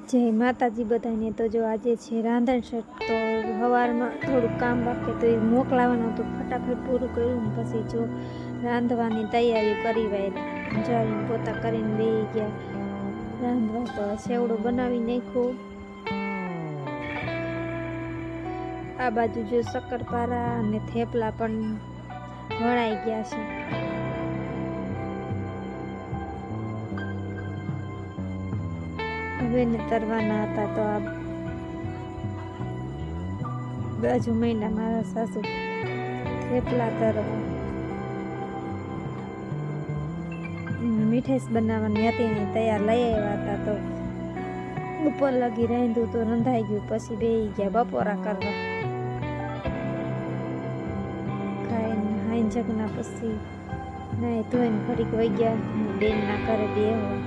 જય માતાજી બધાને। તો જો આજે છે રાંધણ છઠ, તો સવારમાં થોડુંક કામ બાકી તો એ મોકલાવાનું હતું, ફટાફટ પૂરું કર્યું ને પછી જો રાંધવાની તૈયારી કરી વાળી જાળીને પોતા કરીને બેસી ગયા રાંધવા। તો સેવડો બનાવી નાખ્યો। આ બાજુ જો શક્કરપારા અને થેપલા પણ વણાઈ ગયા છે। હવે ને તરવાના હતા તો આ બાજુ મહિના મારા સાસુ થેપલા તરવા મીઠાઈ બનાવવાની હતી ને તૈયાર લઈ આવ્યા હતા, તો ઉપર લગી રાંધ્યું તો રંધાઈ ગયું, પછી બેસી ગયા બપોરા કરવા। ખાઈને હાઈ જગના પછી નાઈ ધોઈને ફરીક વહી ગયા બેન ના કરે બેહવા।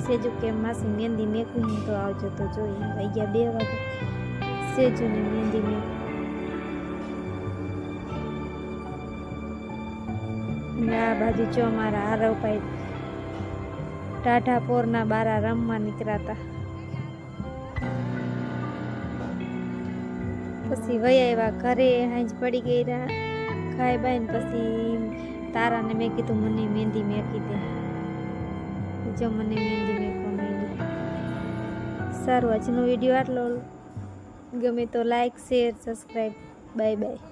સેજુ કે માસી મહેંદી મેકું તો આવજો, તો જોઈએ વહી ગયા 2 વાગે સેજુની મહેંદી મેકું। આ બાજુ જો અમારા આરવભાઈ ટાઢા પોરના બારા રમવા નીકળ્યા હતા, પછી વહી આવ્યા ઘરે। હાંજ પડી ગઈ ખાઈ બાઈને પછી તારાને મેં કીધું મને મહેંદી મેકી દે, જો મને મહેંદી મેકવા માંડી। સારું, આજનો વિડીયો આટલો, ગમે તો like, share, subscribe, bye bye.